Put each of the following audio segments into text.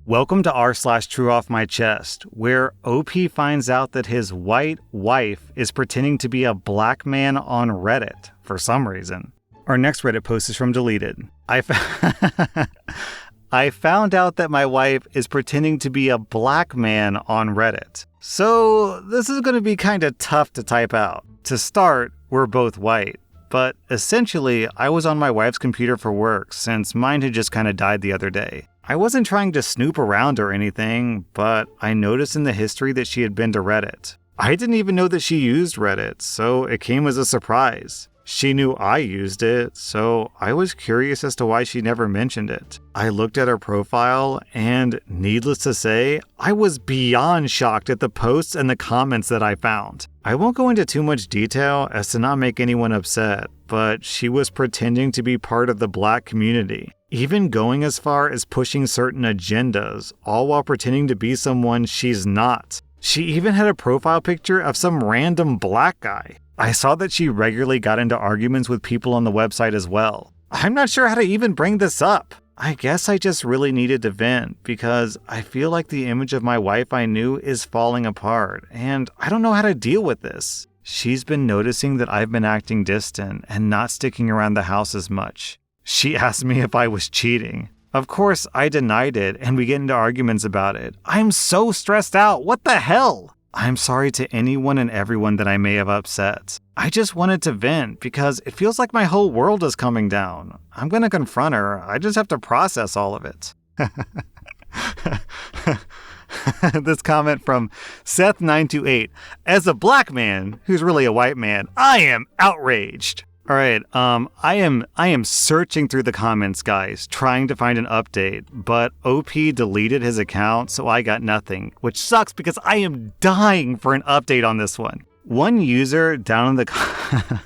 Welcome to rSlash Trueoffmychest, where OP finds out that his white wife is pretending to be a black man on Reddit for some reason. Our next Reddit post is from Deleted. I found out that my wife is pretending to be a black man on Reddit. So this is going to be kind of tough to type out. To start, we're both white. But essentially, I was on my wife's computer for work since mine had just kind of died the other day. I wasn't trying to snoop around or anything, but I noticed in the history that she had been to Reddit. I didn't even know that she used Reddit, so it came as a surprise. She knew I used it, so I was curious as to why she never mentioned it. I looked at her profile, and needless to say, I was beyond shocked at the posts and the comments that I found. I won't go into too much detail as to not make anyone upset, but she was pretending to be part of the black community, even going as far as pushing certain agendas, all while pretending to be someone she's not. She even had a profile picture of some random black guy. I saw that she regularly got into arguments with people on the website as well. I'm not sure how to even bring this up. I guess I just really needed to vent because I feel like the image of my wife I knew is falling apart, and I don't know how to deal with this. She's been noticing that I've been acting distant and not sticking around the house as much. She asked me if I was cheating. Of course, I denied it, and we get into arguments about it. I'm so stressed out. What the hell? I'm sorry to anyone and everyone that I may have upset. I just wanted to vent because it feels like my whole world is coming down. I'm going to confront her. I just have to process all of it. This comment from Seth928. As a black man, who's really a white man, I am outraged. All right, I am searching through the comments, guys, trying to find an update, but OP deleted his account, so I got nothing, which sucks because I am dying for an update on this one. One user down in the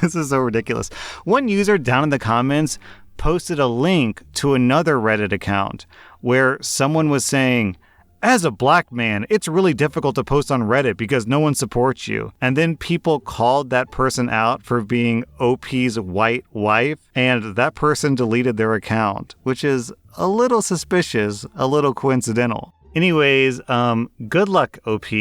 this is so ridiculous. One user down in the comments posted a link to another Reddit account where someone was saying, as a black man, it's really difficult to post on Reddit because no one supports you. And then people called that person out for being OP's white wife, and that person deleted their account, which is a little suspicious, a little coincidental. Anyways, good luck, OP.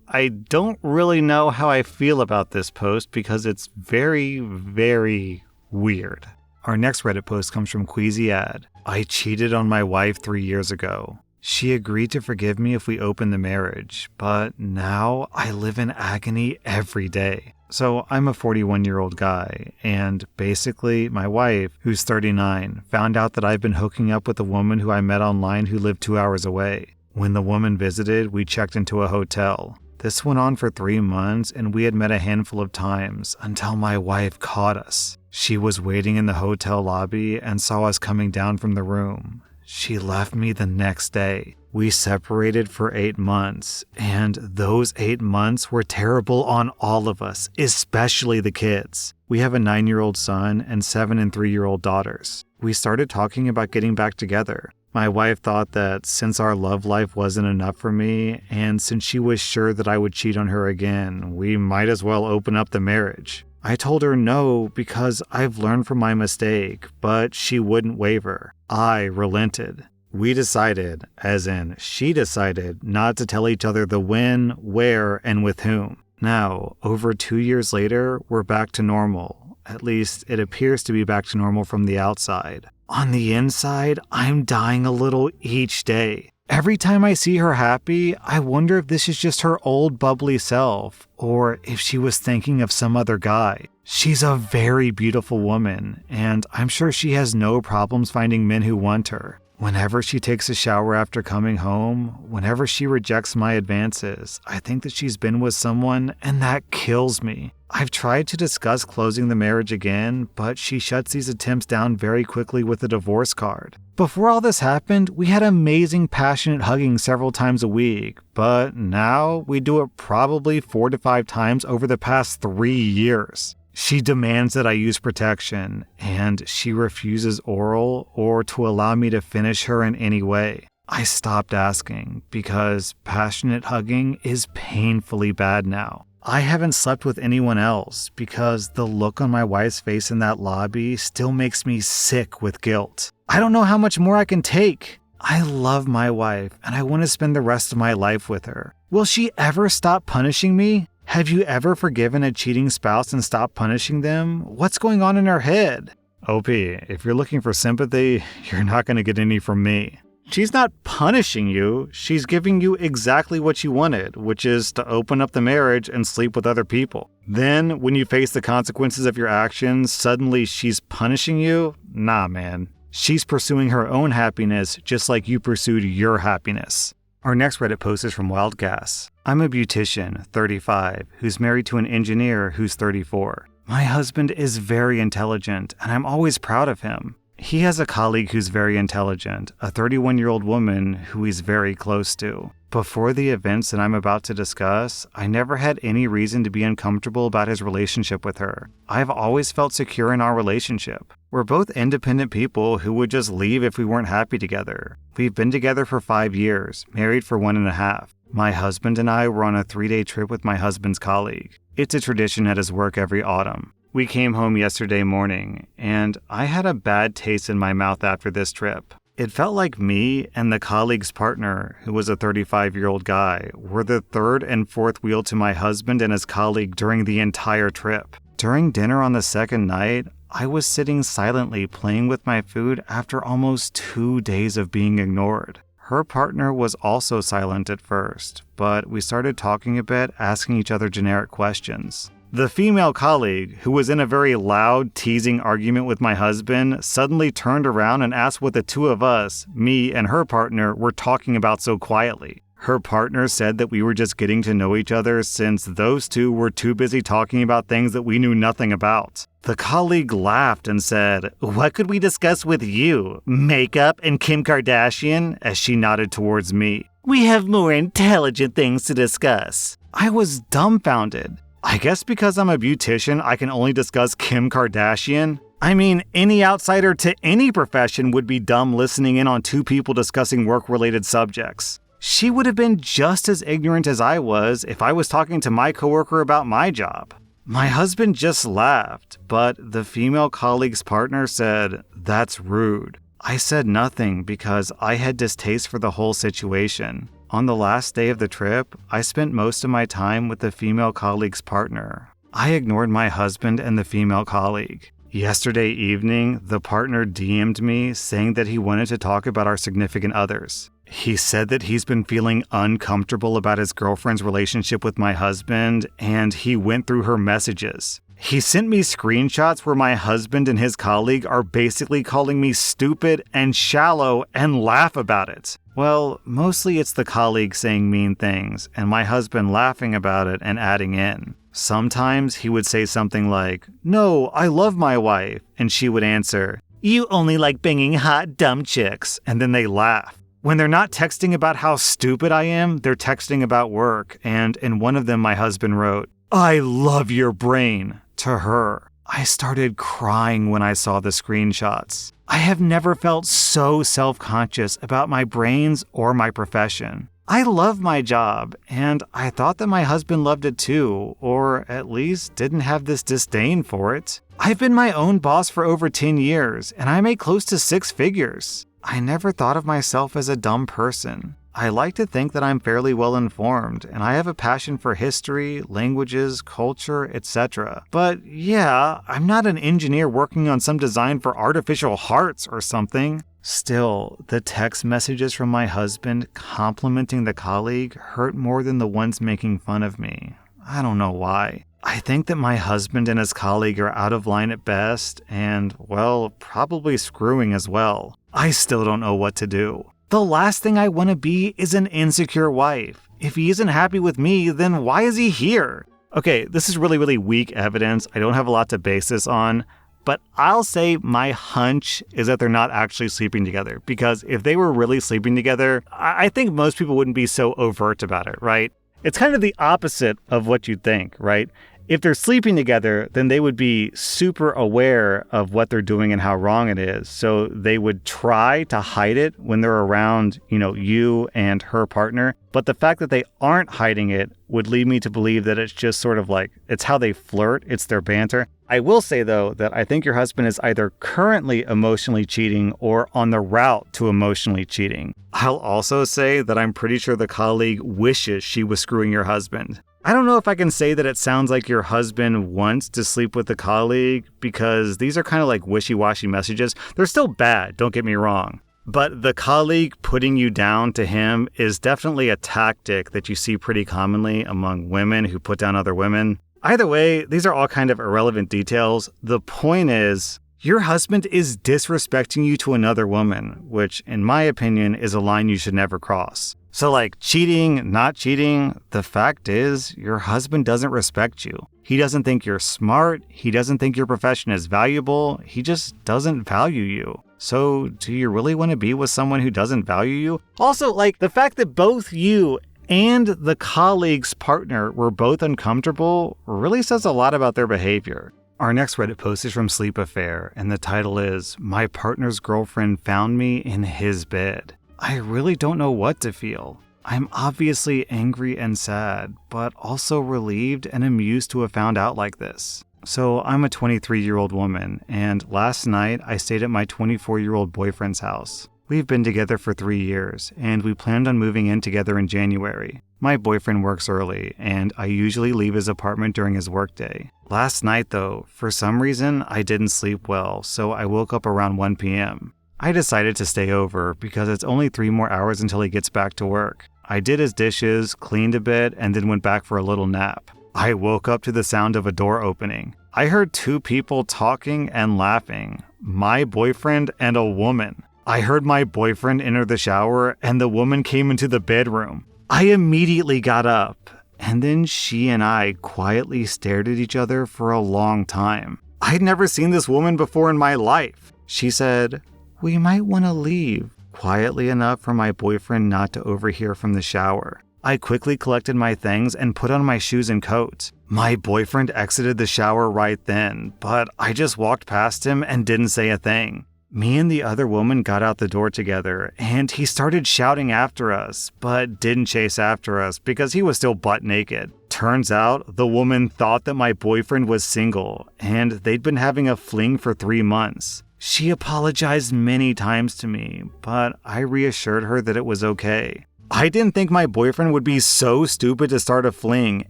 I don't really know how I feel about this post because it's very, very weird. Our next Reddit post comes from Queasy Ad. I cheated on my wife 3 years ago. She agreed to forgive me if we opened the marriage, but now I live in agony every day. So I'm a 41-year-old guy, and basically my wife, who's 39, found out that I've been hooking up with a woman who I met online who lived 2 hours away. When the woman visited, we checked into a hotel. This went on for 3 months, and we had met a handful of times until my wife caught us. She was waiting in the hotel lobby and saw us coming down from the room. She left me the next day. We separated for 8 months, and those 8 months were terrible on all of us, especially the kids. We have a 9-year-old son and 7 and 3-year-old daughters. We started talking about getting back together. My wife thought that since our love life wasn't enough for me, and since she was sure that I would cheat on her again, we might as well open up the marriage. I told her no because I've learned from my mistake, but she wouldn't waver. I relented. We decided, as in she decided, not to tell each other the when, where, and with whom. Now, over 2 years later, we're back to normal. At least, it appears to be back to normal from the outside. On the inside, I'm dying a little each day. Every time I see her happy, I wonder if this is just her old bubbly self, or if she was thinking of some other guy. She's a very beautiful woman, and I'm sure she has no problems finding men who want her. Whenever she takes a shower after coming home, whenever she rejects my advances, I think that she's been with someone, and that kills me. I've tried to discuss closing the marriage again, but she shuts these attempts down very quickly with a divorce card. Before all this happened, we had amazing passionate hugging several times a week, but now we do it probably 4 to 5 times over the past 3 years. She demands that I use protection, and she refuses oral or to allow me to finish her in any way. I stopped asking because passionate hugging is painfully bad now. I haven't slept with anyone else because the look on my wife's face in that lobby still makes me sick with guilt. I don't know how much more I can take. I love my wife and I want to spend the rest of my life with her. Will she ever stop punishing me? Have you ever forgiven a cheating spouse and stopped punishing them? What's going on in her head? OP, if you're looking for sympathy, you're not going to get any from me. She's not punishing you. She's giving you exactly what you wanted, which is to open up the marriage and sleep with other people. Then, when you face the consequences of your actions, suddenly she's punishing you? Nah, man. She's pursuing her own happiness just like you pursued your happiness. Our next Reddit post is from Wildgas. I'm a beautician, 35, who's married to an engineer who's 34. My husband is very intelligent, and I'm always proud of him. He has a colleague who's very intelligent, a 31-year-old woman who he's very close to. Before the events that I'm about to discuss, I never had any reason to be uncomfortable about his relationship with her. I've always felt secure in our relationship. We're both independent people who would just leave if we weren't happy together. We've been together for 5 years, married for 1.5. My husband and I were on a 3-day trip with my husband's colleague. It's a tradition at his work every autumn. We came home yesterday morning, and I had a bad taste in my mouth after this trip. It felt like me and the colleague's partner, who was a 35-year-old guy, were the third and fourth wheel to my husband and his colleague during the entire trip. During dinner on the second night, I was sitting silently playing with my food after almost 2 days of being ignored. Her partner was also silent at first, but we started talking a bit, asking each other generic questions. The female colleague, who was in a very loud, teasing argument with my husband, suddenly turned around and asked what the two of us, me and her partner, were talking about so quietly. Her partner said that we were just getting to know each other since those two were too busy talking about things that we knew nothing about. The colleague laughed and said, "What could we discuss with you? Makeup and Kim Kardashian?" as she nodded towards me. "We have more intelligent things to discuss." I was dumbfounded. I guess because I'm a beautician, I can only discuss Kim Kardashian? I mean, any outsider to any profession would be dumb listening in on two people discussing work-related subjects. She would have been just as ignorant as I was if I was talking to my coworker about my job. My husband just laughed, but the female colleague's partner said, "That's rude." I said nothing because I had distaste for the whole situation. On the last day of the trip, I spent most of my time with the female colleague's partner. I ignored my husband and the female colleague. Yesterday evening, the partner DM'd me saying that he wanted to talk about our significant others. He said that he's been feeling uncomfortable about his girlfriend's relationship with my husband, and he went through her messages. He sent me screenshots where my husband and his colleague are basically calling me stupid and shallow and laugh about it. Well, mostly it's the colleague saying mean things, and my husband laughing about it and adding in. Sometimes he would say something like, "No, I love my wife," and she would answer, "You only like banging hot, dumb chicks," and then they laugh. When they're not texting about how stupid I am, they're texting about work, and in one of them my husband wrote, "I love your brain," to her. I started crying when I saw the screenshots. I have never felt so self-conscious about my brains or my profession. I love my job, and I thought that my husband loved it too, or at least didn't have this disdain for it. I've been my own boss for over 10 years, and I make close to 6 figures. I never thought of myself as a dumb person. I like to think that I'm fairly well informed, and I have a passion for history, languages, culture, etc. But yeah, I'm not an engineer working on some design for artificial hearts or something. Still, the text messages from my husband complimenting the colleague hurt more than the ones making fun of me. I don't know why. I think that my husband and his colleague are out of line at best, and, well, probably screwing as well. I still don't know what to do. The last thing I want to be is an insecure wife. If he isn't happy with me, then why is he here? Okay, this is really weak evidence. I don't have a lot to base this on, but I'll say my hunch is that they're not actually sleeping together, because if they were really sleeping together, I think most people wouldn't be so overt about it, right? It's kind of the opposite of what you'd think, right? if they're sleeping together, then they would be super aware of what they're doing and how wrong it is. So they would try to hide it when they're around, you and her partner. But the fact that they aren't hiding it would lead me to believe that it's just sort of like, it's how they flirt, it's their banter. I will say, though, that I think your husband is either currently emotionally cheating or on the route to emotionally cheating. I'll also say that I'm pretty sure the colleague wishes she was screwing your husband. I don't know if I can say that it sounds like your husband wants to sleep with the colleague, because these are kind of like wishy-washy messages. They're still bad, don't get me wrong. But the colleague putting you down to him is definitely a tactic that you see pretty commonly among women who put down other women. Either way, these are all kind of irrelevant details. The point is, your husband is disrespecting you to another woman, which, in my opinion, is a line you should never cross. So like cheating, not cheating, the fact is your husband doesn't respect you. He doesn't think you're smart. He doesn't think your profession is valuable. He just doesn't value you. So do you really want to be with someone who doesn't value you? Also, like the fact that both you and the colleague's partner were both uncomfortable really says a lot about their behavior. Our next Reddit post is from Sleep Affair, and the title is, "My partner's girlfriend found me in his bed." I really don't know what to feel. I'm obviously angry and sad, but also relieved and amused to have found out like this. So I'm a 23-year-old woman, and last night I stayed at my 24-year-old boyfriend's house. We've been together for 3 years, and we planned on moving in together in January. My boyfriend works early, and I usually leave his apartment during his workday. Last night, though, for some reason, I didn't sleep well, so I woke up around 1 p.m. I decided to stay over because it's only 3 more hours until he gets back to work. I did his dishes, cleaned a bit, and then went back for a little nap. I woke up to the sound of a door opening. I heard 2 people talking and laughing, my boyfriend and a woman. I heard my boyfriend enter the shower, and the woman came into the bedroom. I immediately got up, and then she and I quietly stared at each other for a long time. I'd never seen this woman before in my life. She said, "We might want to leave," quietly enough for my boyfriend not to overhear from the shower. I quickly collected my things and put on my shoes and coat. My boyfriend exited the shower right then, but I just walked past him and didn't say a thing. Me and the other woman got out the door together, and he started shouting after us, but didn't chase after us because he was still butt naked. Turns out, the woman thought that my boyfriend was single, and they'd been having a fling for 3 months. She apologized many times to me, but I reassured her that it was okay. I didn't think my boyfriend would be so stupid to start a fling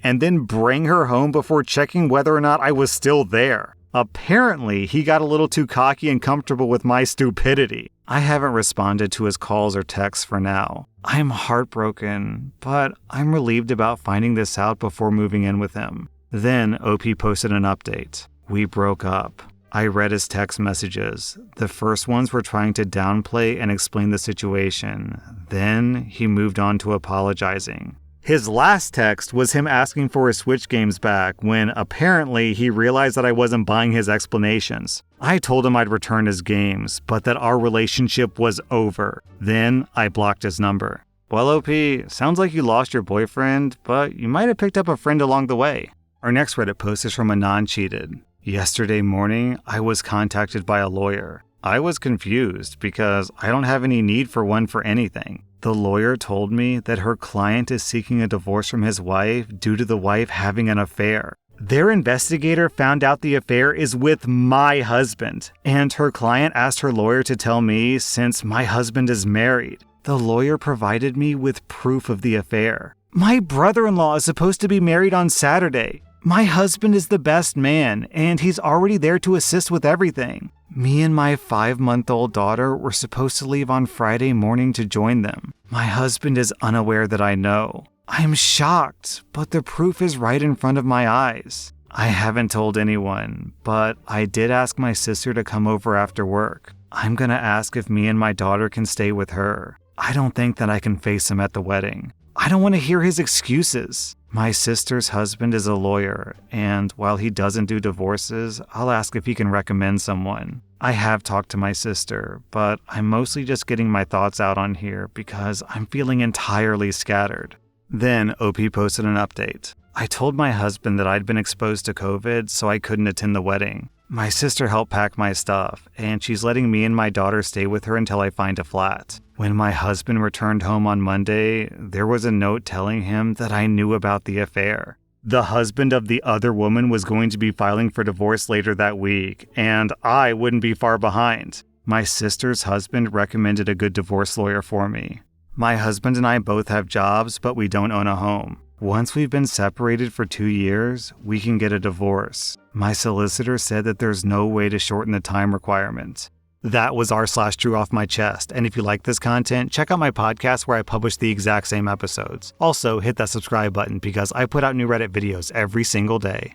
and then bring her home before checking whether or not I was still there. Apparently, he got a little too cocky and comfortable with my stupidity. I haven't responded to his calls or texts for now. I'm heartbroken, but I'm relieved about finding this out before moving in with him. Then OP posted an update. We broke up. I read his text messages. The first ones were trying to downplay and explain the situation. Then he moved on to apologizing. His last text was him asking for his Switch games back when apparently he realized that I wasn't buying his explanations. I told him I'd return his games, but that our relationship was over. Then I blocked his number. Well, OP, sounds like you lost your boyfriend, but you might have picked up a friend along the way. Our next Reddit post is from a non-cheated. Yesterday morning, I was contacted by a lawyer. I was confused because I don't have any need for one for anything. The lawyer told me that her client is seeking a divorce from his wife due to the wife having an affair. Their investigator found out the affair is with my husband, and her client asked her lawyer to tell me since my husband is married. The lawyer provided me with proof of the affair. My brother-in-law is supposed to be married on Saturday. My husband is the best man, and he's already there to assist with everything. Me and my 5-month-old daughter were supposed to leave on Friday morning to join them. My husband is unaware that I know. I'm shocked, but the proof is right in front of my eyes. I haven't told anyone, but I did ask my sister to come over after work. I'm gonna ask if me and my daughter can stay with her. I don't think that I can face him at the wedding. I don't want to hear his excuses. My sister's husband is a lawyer, and while he doesn't do divorces, I'll ask if he can recommend someone. I have talked to my sister, but I'm mostly just getting my thoughts out on here because I'm feeling entirely scattered. Then OP posted an update. I told my husband that I'd been exposed to COVID, so I couldn't attend the wedding. My sister helped pack my stuff, and she's letting me and my daughter stay with her until I find a flat. When my husband returned home on Monday, there was a note telling him that I knew about the affair. The husband of the other woman was going to be filing for divorce later that week, and I wouldn't be far behind. My sister's husband recommended a good divorce lawyer for me. My husband and I both have jobs, but we don't own a home. Once we've been separated for 2 years, we can get a divorce. My solicitor said that there's no way to shorten the time requirement. That was r/Trueoffmychest, and if you like this content, check out my podcast where I publish the exact same episodes. Also, hit that subscribe button because I put out new Reddit videos every single day.